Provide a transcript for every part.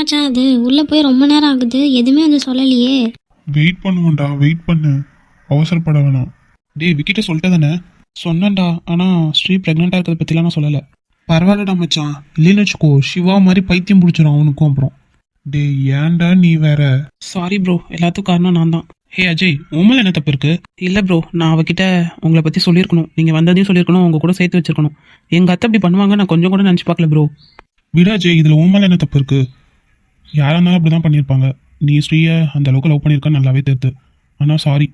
மச்சான் அது உள்ள போய் ரொம்ப நேரம் ஆகுது, எதுவுமே வந்து சொல்லலையே. வெயிட் பண்ணுவோம்டா, வெயிட் பண்ணு, அவசரப்பட வேணாம். டேய் விக்கிட்ட சொல்லிட்டு தானே சொன்னேன்டா. ஆனால் ஸ்ரீ ப்ரெக்னெண்ட்டாக இருக்கிறத பற்றிலாம் நான் சொல்லலை. பரவாயில்லடா மச்சான், இல்லைன்னு வச்சுக்கோ சிவா மாதிரி பைத்தியம் பிடிச்சிடும் அவனுக்கும். அப்புறம் டேய் ஏன்டா நீ வேற. சாரி ப்ரோ, எல்லாத்துக்கும் காரணம் நான் தான். ஹே அஜய், உண்மையில என்ன தப்பு இருக்கு? இல்லை ப்ரோ, நான் அவகிட்ட உங்களை பற்றி சொல்லியிருக்கணும், நீங்கள் வந்ததையும் சொல்லியிருக்கணும், உங்கள் கூட சேர்த்து வச்சிருக்கணும். எங்கள் அத்தை அப்படி பண்ணுவாங்க நான் கொஞ்சம் கூட நினச்சி பார்க்கல ப்ரோ. விடாஜே, இதில் உண்மையில என்ன தப்பு இருக்கு? யாராக இருந்தாலும் அப்படி தான் பண்ணியிருப்பாங்க. நீ ஸ்ரீயை அந்த அளவுக்கு லவ் பண்ணியிருக்கான்னு நல்லாவே தெரியுது. ஆனால் சாரி,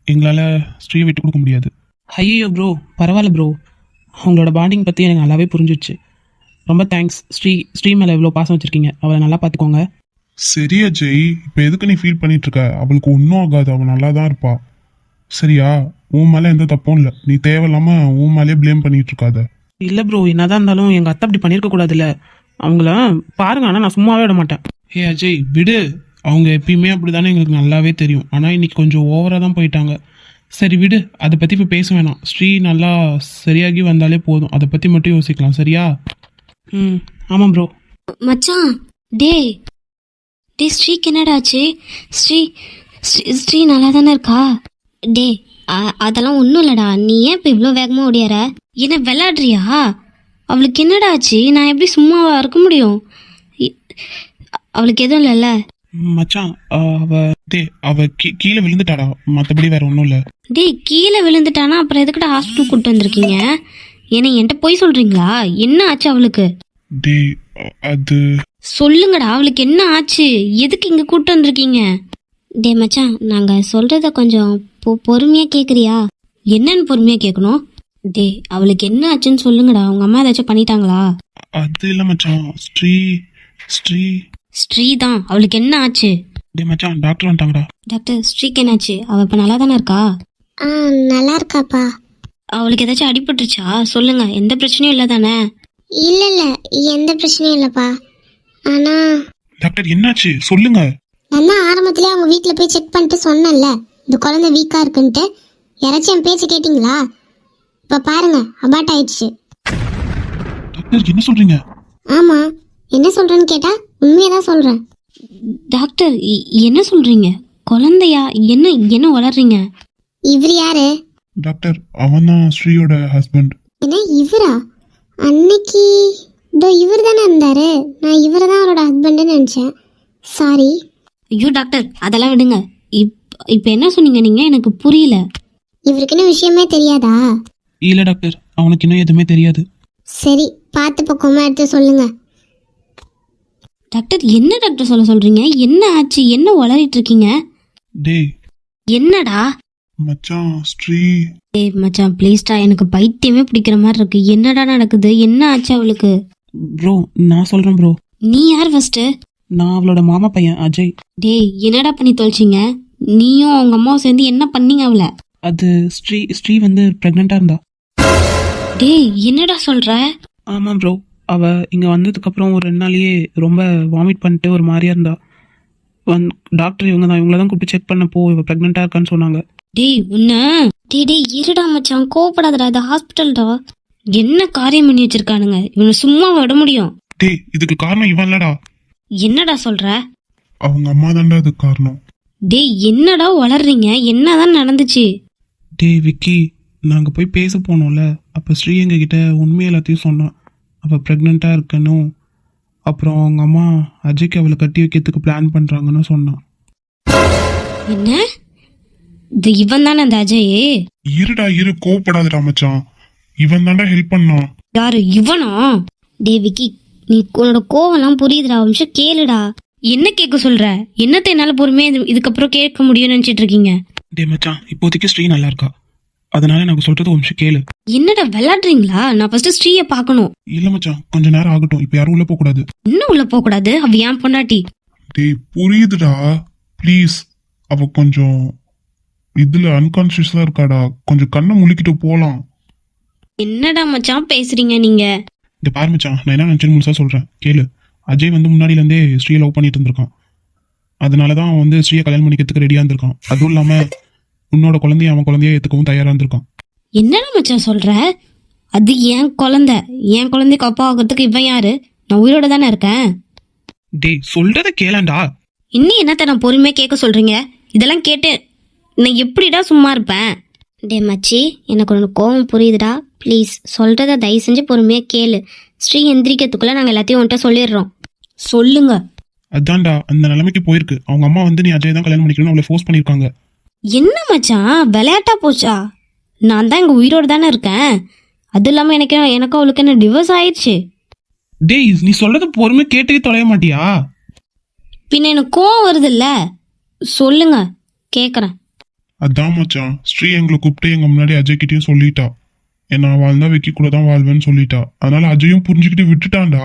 எங்களால் ஸ்ரீயை விட்டு கொடுக்க முடியாது. ஐயோ ப்ரோ, பரவாயில்ல ப்ரோ, அவங்களோட பாண்டிங் பற்றி எனக்கு நல்லாவே புரிஞ்சிடுச்சு. ரொம்ப தேங்க்ஸ். ஸ்ரீ மேலே இவ்வளோ பாசம் வச்சுருக்கீங்க, அவளை நல்லா பார்த்துக்கோங்க. சரி அஜய், இப்போ எதுக்கு நீ ஃபீல் பண்ணிட்டு இருக்க? அவளுக்கு ஒன்றும் ஆகாது, அவள் நல்லா தான் இருப்பா. சரியா? உன் மேலே எந்த தப்பும் இல்லை. நீ தேவையில்லாமல் உன் மேலே ப்ளேம் பண்ணிட்டு இருக்காத. இல்லை ப்ரோ, என்னதான் இருந்தாலும் எங்கள் அத்தை அப்படி பண்ணியிருக்க கூடாதுல்ல. அவங்கள பாருங்க, ஆனால் நான் சும்மாவே விட மாட்டேன். ஹே அஜய் விடு, அவங்க எப்பயுமே அப்படி தானே எங்களுக்கு நல்லாவே தெரியும். ஆனால் இன்னைக்கு கொஞ்சம் ஓவராக தான் போயிட்டாங்க. சரி விடு, அதை பற்றி இப்போ பேச வேணாம். ஸ்ரீ நல்லா சரியாகி வந்தாலே போதும், அதை பற்றி மட்டும் யோசிக்கலாம். சரியா? ஆமாம் ப்ரோ. மச்சான் டே டே ஸ்ரீக்கு என்னடாச்சு? ஸ்ரீ ஸ்ரீ நல்லா தானே இருக்கா? டே அதெல்லாம் ஒன்றும் இல்லைடா, நீ ஏன் இப்போ இவ்வளோ வேகமாக ஓடியார? என்ன விளையாடுறியா? அவளுக்கு என்னடாச்சு? நான் எப்படி சும்மாவா இருக்க முடியும்? அவளுக்கு எதுவும் இல்லைல்ல? மச்சான் அவ கீழே விழுந்துட்டாடா, மற்றபடி வேற ஒன்றும் இல்லை. டே கீழே விழுந்துட்டானா அப்புறம் எதுக்கிட்ட ஹாஸ்பிட்டல் கூப்பிட்டு வந்திருக்கீங்க? ஏன்னா என்கிட்ட போய் சொல்றீங்களா? என்ன ஆச்சு அவளுக்கு? டே அது சொல்லுங்கடா, அவளுக்கு என்ன ஆச்சு? எதுக்கு இங்க கூப்பிட்டு வந்திருக்கீங்க? டே மச்சான், நாங்க சொல்றத கொஞ்சம் பொறுமையா கேக்குறியா? என்னன்னு பொறுமையா கேட்கணும்? டே அவளுக்கு என்ன ஆச்சுன்னு சொல்லுங்கடா. அவங்க அம்மா ஏதாச்சும் பண்ணிட்டாங்களா? அது இல்லை மச்சான், ஸ்ரீ ஸ்ரீ ஸ்ரீ தான். அவளுக்கு என்ன ஆச்சு? டே மச்சான், டாக்டர் வந்துட்டாங்கடா. டாக்டர், ஸ்ரீக்கு என்னாச்சு? அவ இப்ப நல்லா தானே இருக்கா? நல்லா இருக்காப்பா. அவளுக்கு ஏதாச்சும் அடிபட்டுருச்சா? சொல்லுங்க, எந்த பிரச்சனையும் இல்லை தானே? இல்ல இல்ல, எந்த பிரச்சனையும் இல்லப்பா. ஆனா டாக்டர் என்னாச்சு சொல்லுங்க. நான் தான் ஆரம்பத்திலே அவங்க வீட்டில் போய் செக் பண்ணிட்டு சொன்னேன்ல, இந்த குழந்தை வீக்கா இருக்குன்ட்டு. யாராச்சும் என் பேச்சு கேட்டிங்களா? இப்போ பாருங்க, அபார்ட் ஆயிடுச்சு. டாக்டர் என்ன சொல்றீங்க? ஆமா, என்ன சொல்றேன்னு கேட்டா உண்மையை தான் சொல்றேன். டாக்டர் என்ன சொல்றீங்க? குழந்தையா? என்ன என்ன வளர்றீங்க? இவர் யாரு? டாக்டர் அவன் தான் ஸ்ரீயோட ஹஸ்பண்ட். என்ன இவரா? அன்னைக்கு இதோ இவர் தானே இருந்தாரு. நான் இவரை தான் அவரோட ஹஸ்பண்டுன்னு நினச்சேன். சாரி. ஐயோ டாக்டர், அதெல்லாம் விடுங்க. இப்போ என்ன சொன்னீங்க நீங்க? எனக்கு புரியல. இவருக்குன்னு விஷயமே தெரியாதா? இல்லை டாக்டர், அவனுக்கு இன்னும் எதுவுமே தெரியாது. சரி, பார்த்து பக்கமாக எடுத்து சொல்லுங்க. டாக்டர் என்ன டாக்டர் சொல்றீங்க? என்ன ஆச்சு? என்ன வளரிட்டு இருக்கீங்க? டேய் என்னடா? மச்சான் ஸ்ரீ. ஏய் மச்சான் ப்ளீஸ்டா, எனக்கு பைத்தியமே பிடிக்கிற மாதிரி இருக்கு. என்னடா நடக்குது? என்ன ஆச்சு அவளுக்கு? ப்ரோ நான் சொல்கிறேன் ப்ரோ. நீ யார் ஃபர்ஸ்ட்? நான் அவளோட மாமா பையன் அஜய். டேய் என்னடா பண்ணி தொலைச்சிங்க? நீயும் அவங்க அம்மாவும் சேர்ந்து என்ன பண்ணீங்க அவளை? அது ஸ்ரீ வந்து ப்ரெக்னெண்ட்டாக இருந்தா. டேய் என்னடா சொல்ற? ஆமாம் ப்ரோ, அவள் இங்கே வந்ததுக்கப்புறம் ஒரு 2 நாளையே ரொம்ப வாமிட் பண்ணிட்டு ஒரு மாதிரியா இருந்தா. டாக்டர் இவங்கள தான் கூப்பிட்டு செக் பண்ணப்போ இவள் ப்ரெக்னெண்ட்டாக இருக்கான்னு சொன்னாங்க. டேய் உன்ன டேய் இருடா மச்சான், கோவப்படாதடா, இது ஹாஸ்பிட்டல்டா. என்ன காரியம் பண்ணி வச்சிருக்கானுங்க? இவனை சும்மா விட முடியும்? டேய் இதுக்கு காரணம் இவன் இல்லடா. என்னடா சொல்ற? அவங்க அம்மா தான்டா அதுக்கு காரணம். டேய் என்னடா வளர்றீங்க? என்னதான் நடந்துச்சு? டேய் விக்கி, நாங்கள் போய் பேச போனோம்ல, அப்போ ஸ்ரீ எங்ககிட்ட உண்மை எல்லாத்தையும் சொன்னான். அவள் ப்ரெக்னெண்ட்டாக இருக்கணும், அப்புறம் அவங்க அம்மா அஜய்க்கு அவளை கட்டி வைக்கிறதுக்கு பிளான் பண்ணுறாங்கன்னு சொன்னான். என்ன? இது இவன் தானே அந்த அஜய்? இருடா இரு, கோவப்படாதடா மச்சான், இவன் தான்டா ஹெல்ப் பண்ணான். யாரு இவனா? டேய் விக்கி, நீ உன்னோட கோவம்லாம் புரியுதுடா, ஒரு நிமிஷம் கேளுடா. என்ன கேட்க சொல்ற? என்னத்தை என்னால பொறுமையா இதுக்கப்புறம் கேட்க முடியும்னு நினைச்சிட்டு இருக்கீங்க? டே மச்சான், இப்போதைக்கு ஸ்ரீ நல்லா இருக்கா, அதனால நாங்கள் சொல்றது ஒரு நிமிஷம் கேளு. என்னடா விளையாடுறீங்களா? நான் ஃபர்ஸ்ட் ஸ்ரீயை பார்க்கணும். இல்ல மச்சான், கொஞ்ச நேரம் ஆகட்டும், இப்ப யாரும் உள்ள போக கூடாது. இன்னும் உள்ள போக கூடாது? அவ ஏன் பொண்டாட்டி. டேய் புரியுதுடா, ப்ளீஸ். அவ கொஞ்சம் இதுல அன்கான்சியஸா இருக்காடா, கொஞ்சம் கண்ணை முழிக்கிட்டு போலாம். என்னடா மச்சான் பேசுறீங்க நீங்க? இந்த பாரு மச்சான், நான் என்ன நினச்சேன்னு முழுசா சொல்கிறேன் கேளு. அஜய் வந்து முன்னாடியிலேருந்தே ஸ்ரீயை லவ் பண்ணிட்டு இருந்திருக்கான். அதனால தான் அவன் வந்து ஸ்ரீயை கல்யாணம் பண்ணிக்கிறதுக்கு ரெடியாக இருந்திருக்கான். அதுவும் இல்லாமல் உன்னோட குழந்தைய அவன் குழந்தைய ஏற்றுக்கவும் தயாராக இருந்திருக்கான். என்னடா மச்சான் சொல்ற? அது என் குழந்தைக்கு அப்பா ஆகிறதுக்கு இவன் யாரு? நான் உயிரோட தானே இருக்கேன். டேய் சொல்றத கேளாண்டா. இன்னும் என்னத்த நான் பொறுமையாக கேட்க சொல்கிறீங்க? இதெல்லாம் கேட்டு நான் எப்படிடா சும்மா இருப்பேன்? டே மச்சி, எனக்கு ஒன்று கோவம் புரியுதுடா. ப்ளீஸ் சொல்கிறத தயவு செஞ்சு பொறுமையாக கேளு. ஸ்ரீ எந்திரிக்கிறதுக்குள்ளே நாங்கள் எல்லாத்தையும் உன்கிட்ட சொல்லிடுறோம். சொல்லுங்க. அதான்டா அந்த நிலைமைக்கு போயிருக்கு. அவங்க அம்மா வந்து நீ அஜய் தான் கல்யாணம் பண்ணிக்கணும்னு அவளை ஃபோர்ஸ் பண்ணியிருக்காங்க. என்ன மச்சான் விளையாட்டா போச்சா? நான் தான் இங்கே உயிரோடு தானே இருக்கேன். அதுவும் இல்லாமல் எனக்கும் அவளுக்கு என்ன டிவோர்ஸ் ஆயிடுச்சு. டேய் நீ சொல்றத பொறுமை கேட்டே தொலைய மாட்டியா? பின்ன எனக்கு கோவம் வருதுல்ல. சொல்லுங்க, கேட்குறேன். அதான் மச்சான், ஸ்ரீ எங்களை கூப்பிட்டு எங்க முன்னாடி அஜய் கிட்டயும் சொல்லிட்டா. நான் வாழ்ந்தா விக்கி கூட தான் வாழ்வேன்னு சொல்லிட்டா. அதனால அஜயும் புரிஞ்சுக்கிட்டு விட்டுட்டான்டா.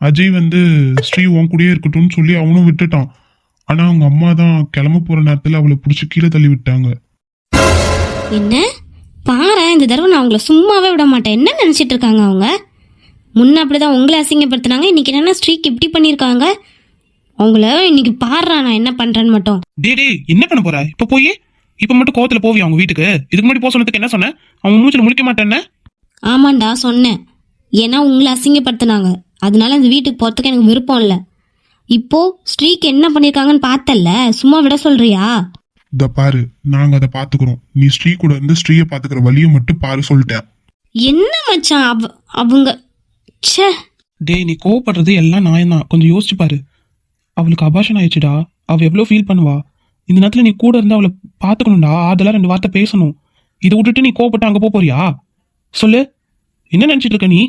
அஜய் வந்து ஸ்ரீ உன் கூடயே இருக்கட்டும்னு சொல்லி அவனும் விட்டுட்டான். ஆனா அவங்க அம்மா தான் கிளம்ப போற நேரத்துல அவளை பிடிச்சி கீழே தள்ளி விட்டாங்க. என்ன பாரு, இந்த தடவை நான் அவங்கள சும்மாவே விட மாட்டேன். என்ன நினச்சிட்டு இருக்காங்க அவங்க? முன்ன அப்படிதான் உங்களை அசிங்கப்படுத்தினாங்க, இன்னைக்கு என்னன்னா ஸ்ட்ரீக் இப்படி பண்ணியிருக்காங்க. அவங்கள இன்னைக்கு பாடுறா நான் என்ன பண்றேன்னு மட்டும். டேய் என்ன பண்ண போற? இப்ப மட்டும் கோவத்துல போவியா அவங்க வீட்டுக்கு? இதுக்கு முன்னாடி போக சொன்னதுக்கு என்ன சொன்ன? அவங்க மூச்சில முழிக்க மாட்டேன்னு. ஆமாண்டா சொன்னேன். ஏன்னா உங்களை அசிங்கப்படுத்தினாங்க, அதனால அந்த வீட்டுக்கு போகிறதுக்கு எனக்கு விருப்பம் இல்லை. இப்போ ஸ்ட்ரீக் என்ன பண்ணியிருக்காங்கன்னு பார்த்தல்ல, சும்மா விட சொல்றியா? இத பாரு, நாங்க அதை பாத்துக்கிறோம். நீ ஸ்ரீ கூட இருந்து ஸ்ரீயை பாத்துக்கிற வழியை மட்டும் பாரு சொல்லிட்டேன். என்ன மச்சான் அவங்க ச்சே. டேய் நீ கோவப்படுறது எல்லாம் நியாயம் தான். கொஞ்சம் யோசிச்சு பாரு. அவளுக்கு அபாஷன் ஆயிடுச்சுடா. அவ எவ்வளவு ஃபீல் பண்ணுவா. இந்த நேரத்துல நீ கூட இருந்து அவளை பாத்துக்கணும்டா. அதெல்லாம் 2 வார்த்தை பேசணும். இதை விட்டுட்டு நீ கோவப்பட்டு அங்க போறியா? சொல்லு, என்ன நினைச்சிட்டு இருக்க நீ?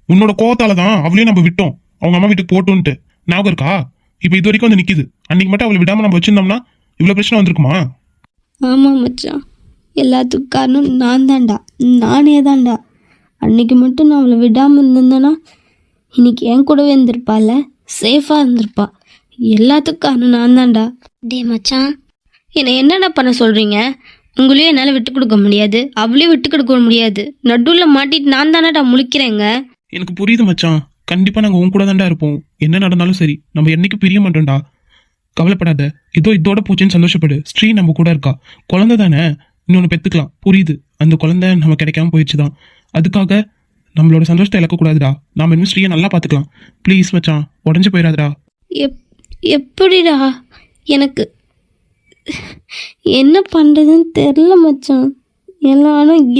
உன்னோட கோவத்தால தான் அவளையும் நம்ம விட்டோம். அவங்க அம்மா வீட்டுக்கு போட்டோன்ட்டு ஞாபகம் இருக்கா? இப்ப இது வரைக்கும் வந்து நிக்குது. அன்னைக்கு மட்டும் அவளை விடாம நம்ம வச்சிருந்தோம்னா இவ்வளவு பிரச்சனை வந்திருக்குமா? ஆமாம் மச்சான், எல்லாத்துக்கும் காரணம் நான் தான்டா. நானே தான்டா. அன்னைக்கு மட்டும் நான் அவளை விடாமல் இருந்திருந்தேன்னா இன்னைக்கு என் கூடவே இருந்திருப்பாள், சேஃபாக இருந்திருப்பா. எல்லாத்துக்கும் காரணம் நான் தான்டா. டே மச்சான், என்னை என்னடா பண்ண சொல்கிறீங்க? உங்களையும் என்னால் விட்டு கொடுக்க முடியாது, அவளையும் விட்டு கொடுக்க முடியாது. நடுவில் மாட்டிட்டு நான் தானடா முழிக்கிறேங்க. எனக்கு புரியுது மச்சான். கண்டிப்பா நாங்க உன் கூட தான்டா இருப்போம். என்ன நடந்தாலும் சரி, நம்ம என்னைக்கு பிரிய மாட்டோம்டா. கவலைப்படாத. இதோட போச்சுன்னு சந்தோஷப்படு. ஸ்ரீ நம்ம கூட இருக்கா. குழந்தை தானே, இன்னொன்னு பெத்துக்கலாம். புரியுது, அந்த குழந்தை நம்ம கிடைக்காம போயிடுச்சுதான். அதுக்காக நம்மளோட சந்தோஷத்தை இழக்கக்கூடாதுடா. நாம இன்னும் ஸ்ரீயை நல்லா பார்த்துக்கலாம். ப்ளீஸ் மச்சான், உடஞ்சு போயிடாதடா. எப்படிடா? எனக்கு என்ன பண்ணுறதுன்னு தெரில மச்சான்.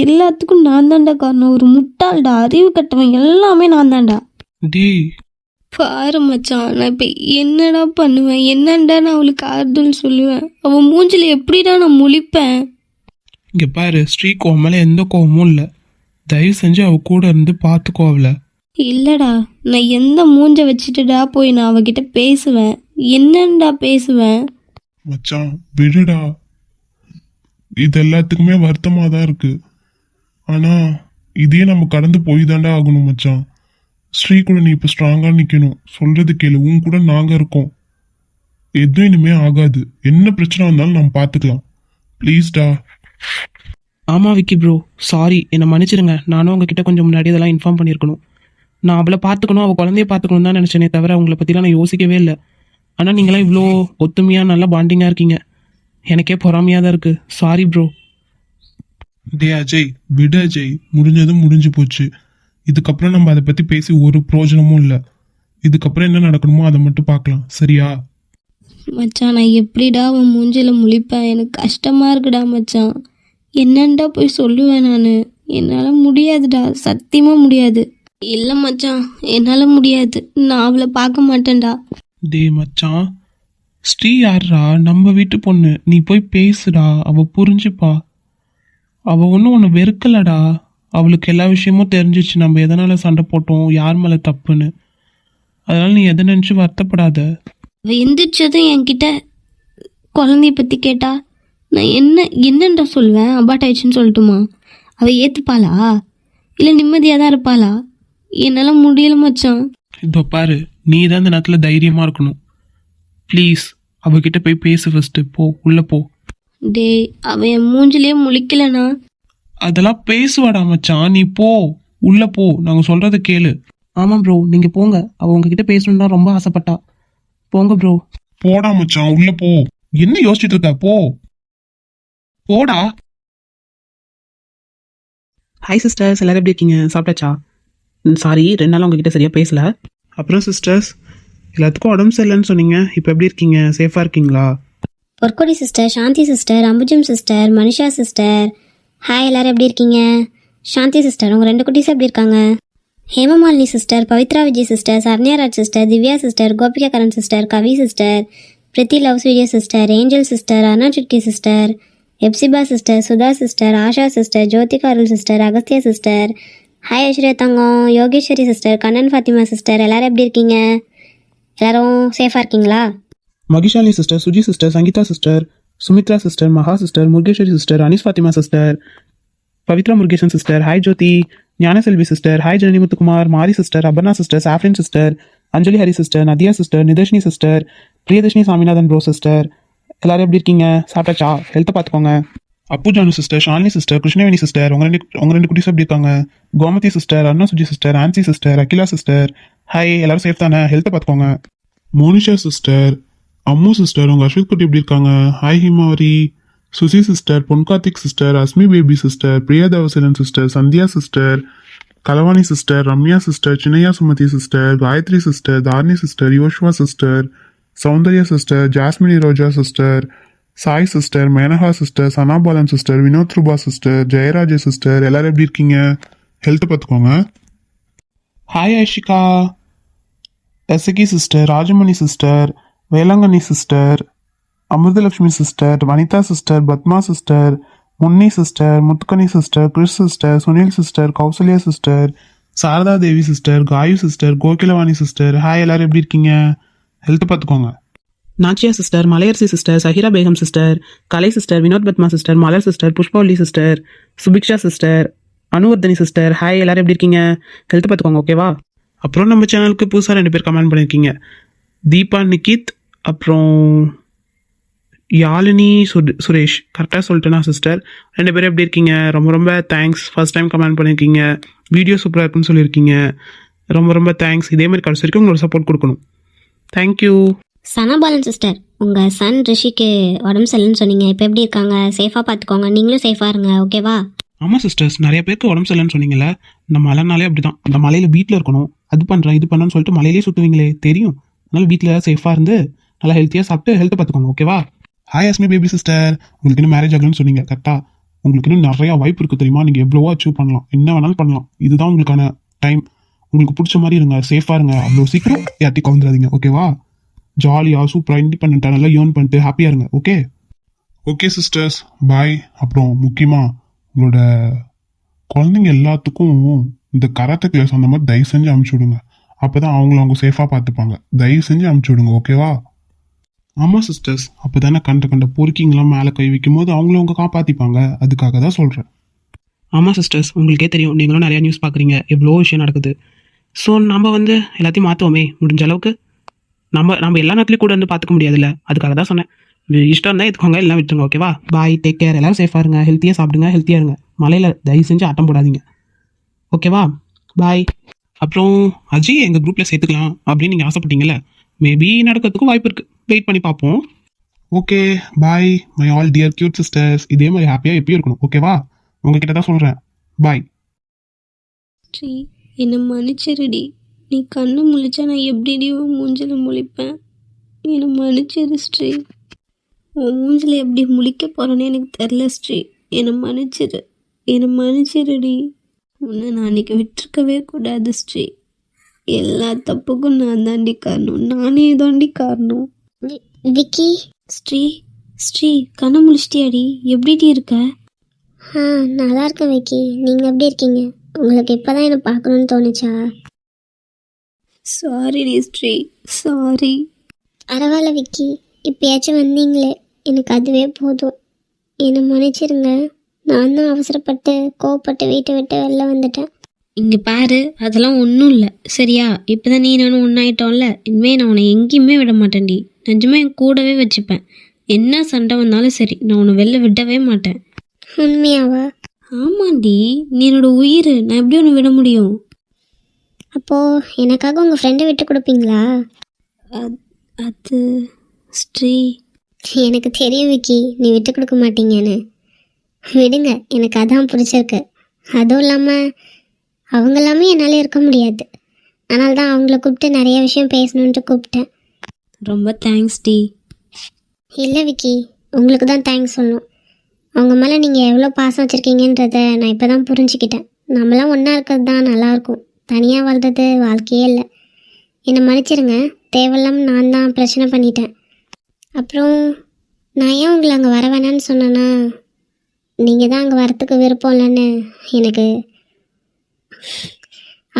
எல்லாத்துக்கும் நான் தான்டா காரணம். ஒரு முட்டாள்டா, அறிவு கட்டவன், எல்லாமே நான் தான்டா. டேய் பாரு மச்சான், நான் இப்போ என்னடா பண்ணுவேன்? என்னண்டா நான் அவளுக்கு ஆறுதல் சொல்லுவேன்? அவன் மூஞ்சில் எப்படிடா நான் முழிப்பேன்? இங்க பாரு, ஸ்ரீ கோவம் எந்த கோவமும் இல்லை. தயவு செஞ்சு அவ கூட இருந்து பார்த்துக்கோ அவளை. இல்லைடா, நான் எந்த மூஞ்ச வச்சுட்டுடா போய் நான் அவகிட்ட பேசுவேன்? என்னண்டா பேசுவேன்? மச்சான் விடுடா. இது எல்லாத்துக்குமே வருத்தமா தான் இருக்கு. ஆனா இதே நம்ம கடந்து போய் தாண்டா ஆகணும் மச்சான். ஸ்ரீ கூட நீ இப்ப ஸ்ட்ராங்கா நிக்கணும். சொல்றது கேளு, உன் கூட நாங்க இருக்கோம். எதுவும் இனிமே ஆகாது. என்ன பிரச்சனை வந்தாலும் நம்ம பாத்துக்கலாம். ப்ளீஸ்டா. ஆமா விக்கி ப்ரோ, சாரி, என்னை மன்னிச்சிருங்க. நானும் உங்ககிட்ட கொஞ்சம் முன்னாடி இதெல்லாம் இன்ஃபார்ம் பண்ணியிருக்கணும். நான் அவளை பார்த்துக்கணும், அவள் குழந்தைய பார்த்துக்கணும் தான் நினச்சேனே தவிர அவங்கள பற்றிலாம் நான் யோசிக்கவே இல்லை. ஆனால் நீங்களாம் இவ்வளோ ஒத்துமையாக நல்லா பாண்டிங்காக இருக்கீங்க. எனக்கே பொறாமையாக தான் இருக்குது. Sorry bro. டே அஜய், விடு அஜய். முடிஞ்சதும் முடிஞ்சு போச்சு. இதுக்கப்புறம் நம்ம அதை பத்தி பேசி ஒரு பிரயோஜனமும் இல்லை. இதுக்கப்புறம் என்ன நடக்கணுமோ அதை மட்டும் பார்க்கலாம், சரியா? மச்சான், நான் எப்படிடா அவன் மூஞ்சில முழிப்பேன்? எனக்கு கஷ்டமா இருக்குடா மச்சான். என்னண்டா போய் சொல்லுவேன் நான்? என்னால் முடியாதுடா, சத்தியமாக முடியாது. இல்லை மச்சான், என்னால் முடியாது. நான் அவளை பார்க்க மாட்டேன்டா. டே மச்சான், ஸ்ரீ யார்ரா? நம்ம வீட்டு பொண்ணு. நீ போய் பேசுடா, அவள் புரிஞ்சுப்பா. அவள் ஒன்றும் ஒன்று வெறுக்கலடா. அவளுக்கு எல்லா விஷயமும் தெரிஞ்சிச்சு நம்ம எதனால் சண்டை போட்டோம், யார் மேலே தப்புன்னு. அதனால் நீ எதை நினச்சி வருத்தப்படாத. அவள் எந்திரிச்சதும் என்கிட்ட குழந்தைய பற்றி கேட்டா நான் என்னண்டா சொல்லுவேன்? அபார்ட் ஆயிடுச்சுன்னு சொல்லட்டுமா? அவள் ஏற்றுப்பாளா? இல்லை நிம்மதியாக தான் இருப்பாளா? என்னால் முடியல மச்சான். இதோ பாரு, நீ தான் இந்த நேரத்தில் தைரியமாக இருக்கணும். ப்ளீஸ் அவகிட்ட போய் பேசு ஃபஸ்ட்டு. போ, உள்ளே போ. டே, அவன் என் மூஞ்சிலேயே முழிக்கலண்ணா. அதெல்லாம் பேசுவாடா மச்சான், நீ போ, உள்ளே போ. நாங்கள் சொல்கிறத கேளு. ஆமாம் ப்ரோ, நீங்கள் போங்க. அவள் உங்ககிட்ட பேசணுன்னு தான் ரொம்ப ஆசைப்பட்டா. போங்க ப்ரோ. போடா மச்சான், உள்ள போ. என்ன யோசிச்சுட்டு இருக்க? போ, போடா. ஹாய் சிஸ்டர்ஸ், எல்லாரும் எப்படி இருக்கீங்க? சாப்பிட்டாச்சா? சாரி, 2 நாள் உங்ககிட்ட சரியாக பேசல. அப்புறம் சிஸ்டர்ஸ், எல்லாத்துக்கும் உடம்பு சரியில்லைன்னு சொன்னீங்க. இப்போ எப்படி இருக்கீங்க? சேஃபாக இருக்கீங்களா? Porkodi sister, Shanthi sister, Ambujam sister, Manisha sister, hi எல்லாரும் எப்படி இருக்கீங்க? சாந்தி சிஸ்டர், உங்கள் 2 குட்டீஸ் எப்படி இருக்காங்க? Hemamalini sister, Pavithra Vijay sister, Saranyaraj sister, Divya sister, Gopika Karan sister, Kavi sister, Preethi loves video sister, Angel sister, Anna Sutki sister, Hephzibah sister, Sudha sister, Asha sister, Jyothika Arul sister, Agasthiya sister, hi Aishwarya தங்கம், யோகேஸ்வரி சிஸ்டர், கண்ணன் ஃபாத்திமா சிஸ்டர், எல்லாரும் எப்படி இருக்கீங்க? எல்லாரும் சேஃபாக இருக்கீங்களா? Mahishalini sister, Suji sister, Sangeetha sister, Sumithra sister, Maha sister, Murugeshwari sister, Anees Fathima sister, Pavithra Murugesan sister, hi Jothi, Gnanaselvi sister, hi Janani Muthukumar, Mari sister, Aparna sister, Safrin sister, Anjali Hari sister, Nadhiya sister, Nidharshini sister, Priyadharshini Saminathan bro sister, எல்லாரும் எப்படி இருக்கீங்க? சாப்பிட்டாச்சா? ஹெல்த்தை பார்த்துக்கோங்க. Appu Janu sister, Shalini sister, Krishnaveni sister, உங்க ரெண்டு குட்டீஸ் எப்படி இருக்காங்க? Gomathi sister, Aruna Suji sister, Ancy sister, Akila sister, hi எல்லாரும் சேஃப் தானே? ஹெல்த்தை பார்த்துக்கோங்க. மோனிஷா சிஸ்டர், அம்மு சிஸ்டர், உங்கள் அஸ்வித் குட்டி எப்படி இருக்காங்க? Hi Himavari, Susi sister, Ponkarthik sister, Asmi baby sister, Priya Devaseelan sister, Sandhya sister, Kalavani sister, Ramya sister, Chinnaiya Sumathi sister, Gayathri sister, Dharani sister, Yoshva sister, Soundarya sister, Jasmini Roja sister, Sai sister, Menaka sister, Sanabalan sister, Vinoth Rupa sister, Jeyaraja sister, எல்லாரும் எப்படி இருக்கீங்க? ஹெல்த்தை பார்த்துக்கோங்க. Hi Aishika, Esakki sister, Rajamani sister, Velankanni sister, Amirthalakshmi sister, Vanitha sister, Padma sister, Munni sister, Muthukani sister, Chris sister, Sunil sister, Kousalya sister, Saradha Devi sister, Gayu sister, Kokilavani sister, hi எல்லாரும் எப்படி இருக்கீங்க? ஹெல்த்தை பார்த்துக்கோங்க. Nachiya sister, Malaiyarasi sister, Sahira Begum sister, Kalai sister, Vinoth Padma sister, Malar sister, Pushpavalli sister, Subiksha sister, Anuvardhini sister, hi எல்லாரும் எப்படி இருக்கீங்க? ஹெல்த்தை பார்த்துக்கோங்க, ஓகேவா? அப்புறம் நம்ம சேனலுக்கு புதுசாக 2 பேர் கமெண்ட் பண்ணியிருக்கீங்க. தீபா நிகித், அப்புறம் யாழினி சுரேஷ், கரெக்டாக சொல்லிட்டேனா சிஸ்டர்? 2 பேரும் எப்படி இருக்கீங்க? ரொம்ப ரொம்ப தேங்க்ஸ். ஃபர்ஸ்ட் டைம் கமெண்ட் பண்ணியிருக்கீங்க. வீடியோ சூப்பராக இருக்குன்னு சொல்லியிருக்கீங்க. ரொம்ப ரொம்ப தேங்க்ஸ். இதே மாதிரி கடைசி வரைக்கும் உங்களோட சப்போர்ட் கொடுக்கணும். தேங்க்யூ. சனாபாலன் சிஸ்டர், உங்கள் சன் ரிஷிக்கு உடம்பு சரியில்லைன்னு சொன்னீங்க. இப்போ எப்படி இருக்காங்க? சேஃபாக பார்த்துக்கோங்க. நீங்களும் சேஃபாக இருங்க, ஓகேவா? ஆமாம் சிஸ்டர்ஸ், நிறைய பேருக்கு உடம்பு சரியில்லைன்னு சொன்னீங்கல்ல. இந்த மழைனாலே அப்படி தான். அந்த மலையில் வீட்டில் இருக்கணும், அது பண்ணுறேன் இது பண்ணுறேன்னு சொல்லிட்டு மலையிலே சுற்றுவீங்களே, தெரியும். அதனால் வீட்டில் சேஃபாக இருந்து நல்லா ஹெல்த்தியாக சாப்பிட்டு ஹெல்த்தை பார்த்துக்கோங்க, ஓகேவா? ஹாய் அஸ்மி பேபி சிஸ்டர், உங்களுக்கு இன்னும் மேரேஜ் ஆகலன்னு சொன்னீங்க கரெக்டாக? உங்களுக்கு இன்னும் நிறையா வாய்ப்பு இருக்குது தெரியுமா? நீங்கள் எவ்வளவோ அச்சீவ் பண்ணலாம், என்ன வேணாலும் பண்ணலாம். இதுதான் உங்களுக்கான டைம். உங்களுக்கு பிடிச்ச மாதிரி இருங்க, சேஃபாக இருங்க. அவ்வளோ சீக்கிரம் யார்ட்டையும் கவுந்துடாதீங்க, ஓகேவா? ஜாலியாக சூப்பராக இண்டிபெண்ட்டாக நல்லா ஏர்ன் பண்ணிட்டு ஹாப்பியாக இருங்க, ஓகே? ஓகே சிஸ்டர்ஸ், பாய். அப்புறம் முக்கியமாக உங்களோட குழந்தைங்க எல்லாத்துக்கும் இந்த கராத்தே கிளாஸ் அந்த மாதிரி தயவு செஞ்சு அமுச்சு விடுங்க. அப்போ தான் அவங்க சேஃபாக பார்த்துப்பாங்க. தயவு செஞ்சு அமுச்சு விடுங்க, ஓகேவா? ஆமாம் சிஸ்டர்ஸ், அப்போ தானே கண்ட பொறுக்கிங்களாம் மேலே கை வைக்கும் போது அவங்கள காப்பாற்றிப்பாங்க. அதுக்காக தான் சொல்கிறேன். ஆமாம் சிஸ்டர்ஸ், உங்களுக்கே தெரியும், நீங்களும் நிறையா நியூஸ் பார்க்குறீங்க, எவ்வளோ விஷயம் நடக்குது. ஸோ நம்ம எல்லாத்தையும் மாற்றுவோமே முடிஞ்ச அளவுக்கு. நம்ம எல்லா நேரத்துலையும் கூட பார்த்துக்க முடியாதுல்ல, அதுக்காக தான் சொன்னேன். இஷ்டம் இருந்தால் எடுத்துக்கோங்க, எல்லாம் விட்டுருங்க, ஓகேவா? பாய், டேக் கேர். எல்லாரும் சேஃபாக இருங்க, ஹெல்த்தியாக சாப்பிடுங்க, ஹெல்த்தியாக இருங்க. மலையில் தயவு செஞ்சு ஆட்டம் போடாதீங்க, ஓகேவா? பாய். அப்புறம் அஜய் எங்கள் குரூப்பில் சேர்த்துக்கலாம் அப்படின்னு நீங்கள் ஆசைப்பட்டீங்கல்ல, மேபி நடக்கிறதுக்கும் வாய்ப்பு இருக்குது. வெயிட் பண்ணி பார்ப்போம். Okay bye my all dear cute sisters. இதே மாதிரி ஹாப்பியாக எப்பயும் இருக்கணும், ஓகேவா? உங்ககிட்ட தான் சொல்கிறேன். பாய். ஸ்ரீ, என்னை மன்னிச்சிருடி. நீ கண்ணு முழிச்சா நான் எப்படிடி உன் மூஞ்சில் முழிப்பேன்? என்னை மன்னிச்சிரு ஸ்ரீ. உன் மூஞ்சில் எப்படி முழிக்க போகிறேன்னு எனக்கு தெரில ஸ்ரீ. என்னை மன்னிச்சிருடி. உன்னை நான் அன்றைக்கி விட்டுருக்கவே கூடாது ஸ்ரீ. எல்லா தப்புக்கும் நான் தாண்டி காரணம், நானே தாண்டி காரணம். விக்கி. ஸ்ரீ கண்ணை முழிச்சிட்டியாடி? எப்படிடி இருக்க? நல்லா இருக்கேன் விக்கி. நீங்கள் எப்படி இருக்கீங்க? உங்களுக்கு இப்போ தான் என்னை பார்க்கணுன்னு தோணுச்சா? சாரிடி ஸ்ரீ, சாரி. பரவாயில்ல விக்கி, இப்போயாச்சும் வந்தீங்களே, எனக்கு அதுவே போதும். என்னை மன்னிச்சிருங்க. நான் தான் அவசரப்பட்டு கோவப்பட்டு வீட்டை விட்டு வெளில வந்துட்டேன். இங்கே பாரு, அதெல்லாம் ஒன்றும் இல்லை சரியா? இப்போ தான் நீ நானும் ஒன்றாயிட்டோம்ல, இனிமேல் நான் உன்னை எங்கேயுமே விட மாட்டேன்டி. நிஜமாக என் கூடவே வச்சுப்பேன். என்ன சண்டை வந்தாலும் சரி, நான் உன்னை வெளில விடவே மாட்டேன். உண்மையாவா? ஆமாண்டி, நீ என்னோட உயிர். நான் எப்படி உன்னை விட முடியும்? அப்போது எனக்காக உங்கள் ஃப்ரெண்டை விட்டு கொடுப்பீங்களா? அது ஸ்ரீ, எனக்கு தெரியும் விக்கி, நீ விட்டு கொடுக்க மாட்டீங்கன்னு. விடுங்க, எனக்கு அதான் பிடிச்சிருக்கு. அதுவும் இல்லாமல் அவங்க எல்லாமே என்னால் இருக்க முடியாது. அதனால தான் அவங்கள கூப்பிட்டு நிறைய விஷயம் பேசணுன்ட்டு கூப்பிட்டேன். ரொம்ப தேங்க்ஸ் டி. இல்லை விக்கி, உங்களுக்கு தான் தேங்க்ஸ் சொல்லணும். அவங்க மேலே நீங்கள் எவ்வளோ பாசம் வச்சுருக்கீங்கன்றத நான் இப்போ தான் புரிஞ்சுக்கிட்டேன். நம்மளாம் ஒன்றா இருக்கிறது தான் நல்லாயிருக்கும், தனியாக வாழ்றது வாழ்க்கையே இல்லை. என்னை மன்னிச்சிருங்க, தேவையில்லாமல் நான் தான் பிரச்சனை பண்ணிட்டேன். அப்புறம் நான் ஏன் உங்களை அங்கே வர வேணான்னு சொன்னேன்னா, நீங்கள் தான் அங்கே வரத்துக்கு விருப்பம் இல்லைன்னு எனக்கு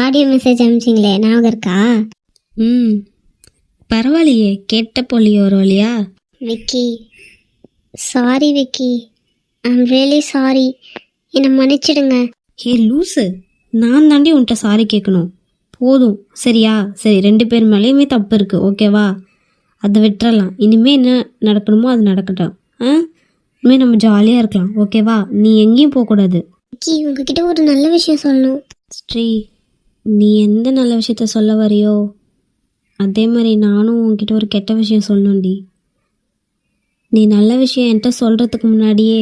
ஆடியோ மெசேஜ் அனுப்பிச்சிங்களே, ஞாபகம் இருக்கா? ம், பரவாயில்லையே, கேட்ட போலியோ ஒரு வழியா. Vicky, sorry Vicky, I'm really sorry. என்னை மன்னிச்சிடுங்க. ஹே லூசு, நான் தாண்டி உன்கிட்ட சாரி கேட்கணும். போதும் சரியா? சரி, 2 பேர் மேலேயுமே தப்பு இருக்குது, ஓகேவா? அதை விட்டுறலாம். இனிமேல் என்ன நடக்கணுமோ அது நடக்கட்டும். இனிமேல் நம்ம ஜாலியாக இருக்கலாம், ஓகேவா? நீ எங்கேயும் போகக்கூடாது. விக்கி, உங்ககிட்ட ஒரு நல்ல விஷயம் சொல்லணும். ஸ்ரீ, நீ எந்த நல்ல விஷயத்த சொல்ல வரையோ அதே மாதிரி நானும் உன்கிட்ட ஒரு கெட்ட விஷயம் சொல்லணும்டி. நீ நல்ல விஷயம் என்கிட்ட சொல்கிறதுக்கு முன்னாடியே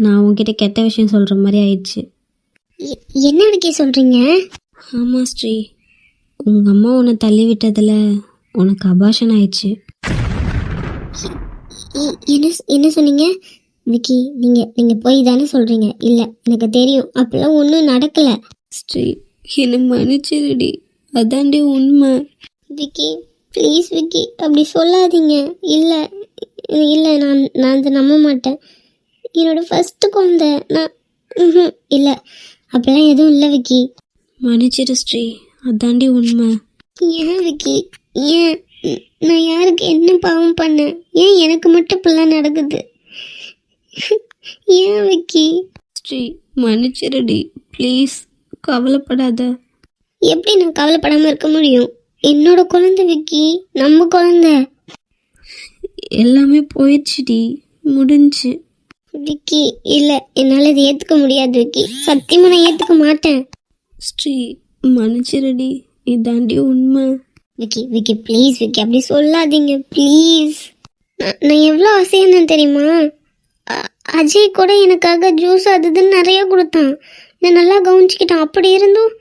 நான் உன்கிட்ட கெட்ட விஷயம் சொல்கிற மாதிரி ஆயிடுச்சு. என்ன விக்கி சொல்கிறீங்க? ஆமாம் ஸ்ரீ, உங்கள் அம்மா உன்னை தள்ளி விட்டதில் உனக்கு அபாஷன் ஆயிடுச்சு. என்ன சொன்னீங்க? விக்கி, நீங்கள் போய் தானே சொல்கிறீங்க? இல்லை, எனக்கு தெரியும், அப்பெல்லாம் ஒன்றும் நடக்கலை. ஸ்ரீ, என்னை மன்னிச்சிருடி, அதாண்டி உண்மை. விக்கி ப்ளீஸ் விக்கி, அப்படி சொல்லாதீங்க. இல்லை இல்லை, நான் அதை நம்ப மாட்டேன். என்னோடய ஃபஸ்ட்டு குழந்தை நான். இல்லை, அப்படிலாம் எதுவும் இல்லை விக்கி. மன்னிச்சிரு ஸ்ரீ, அதாண்டி உண்மை. ஏன் விக்கி, ஏன்? நான் யாருக்கு என்ன பாவம் பண்ணேன்? ஏன் எனக்கு மட்டும் இப்படிலாம் நடக்குது? ஏன் விக்கி? ஸ்ரீ, மன்னிச்சிருடி ப்ளீஸ், கவலைப்படாத. எப்படி நான் கவலைப்படாமல் இருக்க முடியும்? என்னோட குழந்தை விக்கி, நம்ம குழந்தை. எல்லாமே போயிடுச்சுடி, முடிஞ்சு. விக்கி இல்லை, என்னால் இதை ஏற்றுக்க முடியாது விக்கி, சத்தியமாக நான் ஏற்றுக்க மாட்டேன். ஸ்ரீ, மன்னிச்சிருடி, இதாண்டி உண்மை. விக்கி விக்கி ப்ளீஸ் விக்கி, அப்படி சொல்லாதீங்க ப்ளீஸ். நான் எவ்வளோ ஆசையானேன் தெரியுமா? அஜய் கூட எனக்காக ஜூஸ் அது இதுன்னு நிறைய கொடுத்தான், நான் நல்லா கவனிச்சிக்கிட்டேன். அப்படி இருந்தும்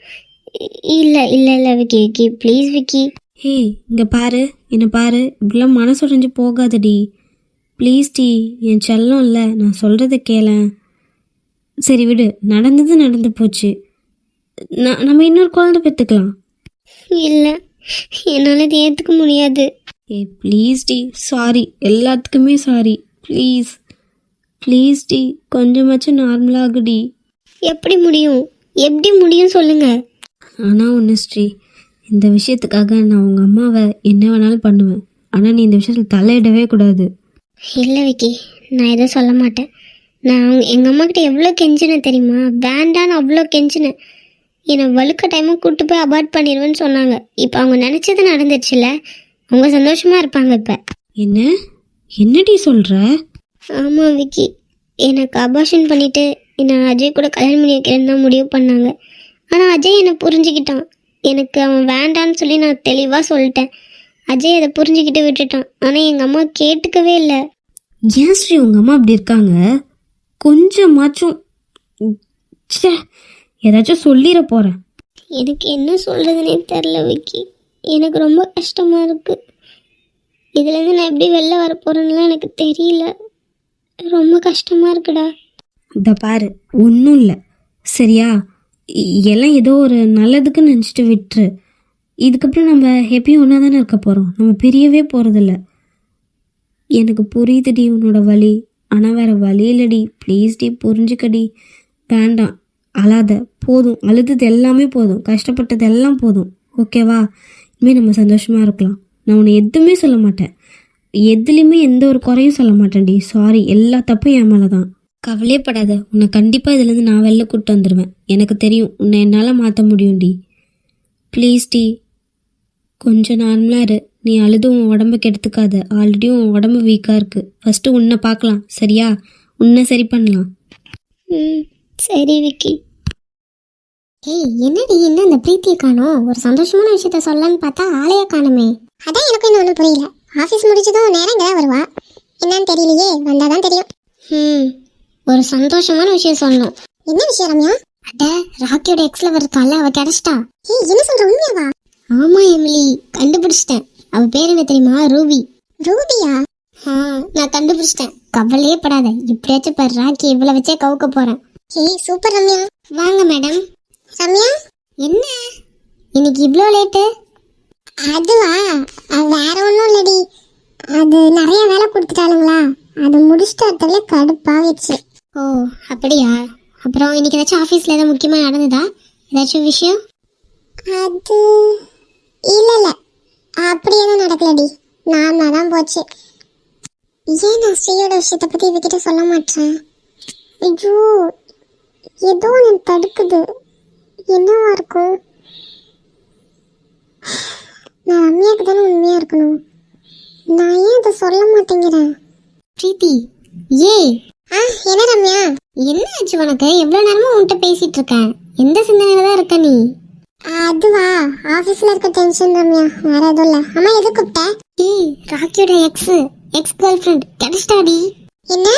இல்லை இல்லை இல்லை விக்கி விக்கி ப்ளீஸ் விக்கி. ஹே, இங்கே பாரு, என்னை பாரு, இப்படிலாம் மனசுடைஞ்சு போகாதடி ப்ளீஸ் டி, என் செல்லம் இல்லை, நான் சொல்கிறத கேளேன். சரி விடு, நடந்தது நடந்து போச்சு. நம்ம இன்னொரு குழந்தை பெற்றுக்கலாம். இல்லை, என்னால் இதை ஏற்றுக்க முடியாது. ஏ ப்ளீஸ் டி, சாரி, எல்லாத்துக்குமே சாரி, ப்ளீஸ் ப்ளீஸ் டி, கொஞ்சமாச்சும் நார்மலாகுடி. எப்படி முடியும் சொல்லுங்க. ஆனால் ஒன்று ஸ்ரீ, இந்த விஷயத்துக்காக நான் உங்கள் அம்மாவை என்ன வேணாலும் பண்ணுவேன், ஆனால் நீ இந்த விஷயத்தில் தலையிடவே கூடாது. இல்லை விக்கி, நான் எதுவும் சொல்ல மாட்டேன். நான் எங்கள் அம்மாக்கிட்ட எவ்வளோ கெஞ்சினேன் தெரியுமா? வேண்டான்னு அவ்வளோ கெஞ்சினேன். என்னை வழுக்க டைமும் கூப்பிட்டு போய் அபார்ட் பண்ணிடுவேன்னு சொன்னாங்க. இப்போ அவங்க நினச்சது நடந்துருச்சுல்ல, அவங்க சந்தோஷமாக இருப்பாங்க இப்போ. என்னடி சொல்கிற? ஆமாம் விக்கி, எனக்கு அபார்ஷன் பண்ணிவிட்டு என்னை அஜய் கூட கல்யாணம் பண்ணி வைக்கிறேன்னு தான் முடிவு பண்ணாங்க. ஆனால் அஜய் என்னை புரிஞ்சுக்கிட்டான். எனக்கு அவன் வேண்டான்னு சொல்லி நான் தெளிவாக சொல்லிட்டேன். அஜய் அதை புரிஞ்சுக்கிட்டு விட்டுட்டான். ஆனால் எங்கள் அம்மா கேட்டுக்கவே இல்லை. ஏன் ஸ்ரீ உங்கள் அம்மா அப்படி இருக்காங்க? கொஞ்சமாச்சும் ஏதாச்சும் சொல்லிட போகிறேன். எனக்கு என்ன சொல்கிறதுனே தெரில விக்கி, எனக்கு ரொம்ப கஷ்டமாக இருக்குது. இதுலேருந்து நான் எப்படி வெளில வர போகிறேன்னுலாம் எனக்கு தெரியல. ரொம்ப கஷ்டமாக இருக்குடா. இதை பாரு, ஒன்றும் இல்லை சரியா? எல்லாம் ஏதோ ஒரு நல்லதுக்குன்னு நினச்சிட்டு விட்டுரு. இதுக்கப்புறம் நம்ம எப்பயும் ஒன்றா தானே இருக்க போகிறோம், நம்ம பிரியவே போகிறதில்ல. எனக்கு புரியுதுடி உன்னோட வலி, ஆனால் வேறு வழி இல்லடி. ப்ளீஸ் டி, புரிஞ்சுக்கடி. வேண்டாம், அழாத, போதும், அழுதது எல்லாமே போதும், கஷ்டப்பட்டது எல்லாம் போதும், ஓகேவா? இனிமேல் நம்ம சந்தோஷமாக இருக்கலாம். நான் உன்னை எதுவுமே சொல்ல மாட்டேன், எதுலேயுமே எந்த ஒரு குறையும் சொல்ல மாட்டேன்டி. சாரி, எல்லா தப்பும் என் மேலே தான். கவலையப்படாத, உன்னை கண்டிப்பாக இதுலேருந்து நான் வெளில கூப்பிட்டு வந்துடுவேன். எனக்கு தெரியும், உன்னை என்னால் மாற்ற முடியும்டி. ப்ளீஸ் டி, கொஞ்சம் நார்மலாக இரு. நீ அழுது உன் உடம்புக்கு எடுத்துக்காத, ஆல்ரெடி உன் உடம்பு வீக்காக இருக்குது. ஃபஸ்ட்டு உன்னை பார்க்கலாம் சரியா? உன்னை சரி பண்ணலாம். சரி விக்கி. ஏய், என்னடி இன்னும் இந்த பிரீத்தியை காணோம்? ஒரு சந்தோஷமான விஷயத்த சொல்லலான்னு பார்த்தா ஆளைய காணுமே. அதான் எனக்கு இன்னும் ஒன்றும் புரியல. ஆஃபீஸ் முடிச்சதும் நேரம் இங்கே வருவா, என்னன்னு தெரியலையே, வந்தாதான் தெரியும். ஒரு சந்தோஷமான விஷயம் சொல்லணும். என்ன விஷயம் ரம்யா? அட, ராக்கியோட எக்ஸ்ல இருக்கால, அவ கிடைச்சிட்டா. ஏய், என்ன சொல்ற, உண்மையாவா? ஆமா எமிலி, கண்டுபிடிச்சிட்டேன். அவ பேர் என்ன தெரியுமா? ரூபி. ரூபியா? நான் கண்டுபிடிச்சிட்டேன். கவலையே படாத, இப்படியாச்சும் பாரு ராக்கி இவ்வளவு வச்சே கவுக்க போறேன். ஏய் சூப்பர் ரம்யா. வாங்க மேடம். ரம்யா என்ன இன்னைக்கு இவ்வளோ லேட்டு? அதுவா, அது வேற ஒன்றும் இல்லடி, அது நிறைய வேலை கொடுத்துட்டாளுங்களா, அதை முடிச்சுட்டு வரதுல கடுப்பாகிடுச்சு. ஓ அப்படியா? அப்புறம் இன்னைக்கு ஏதாச்சும் ஆஃபீஸில் ஏதாவது முக்கியமாக நடந்ததா? ஏதாச்சும் விஷயம்? அது இல்லை அப்படி எதுவும் நடக்கலடி, நார்மலாக தான் போச்சு. ஏன் நான் ஸ்ரீயோட விஷயத்தை பற்றி இவகிட்ட சொல்ல மாட்டேன்? ஐயோ ஏதோ ஒன்று தடுக்குது, என்னவா இருக்கும்? நான் ரம்யாவுக்கு தானே உண்மையாக இருக்கணும், நான் ஏன் அதை சொல்ல மாட்டேங்கிறேன்? பிரீத்தி என்ன ரம்யா, என்ன ஆச்சு உனக்கு? எவ்வளோ நேரமும் உன்கிட்ட பேசிட்டு இருக்கேன், எந்த சிந்தனையில தான் இருக்க நீ? அதுவா, ஆஃபீஸில் இருக்க டென்ஷன் ரம்யா, வேற எதுவும் இல்லை. அம்மா எது கூப்பிட்ட? ராக்கியோட எக்ஸ் கேர்ள் ஃப்ரெண்ட் கிடைச்சிட்டாடி. என்ன?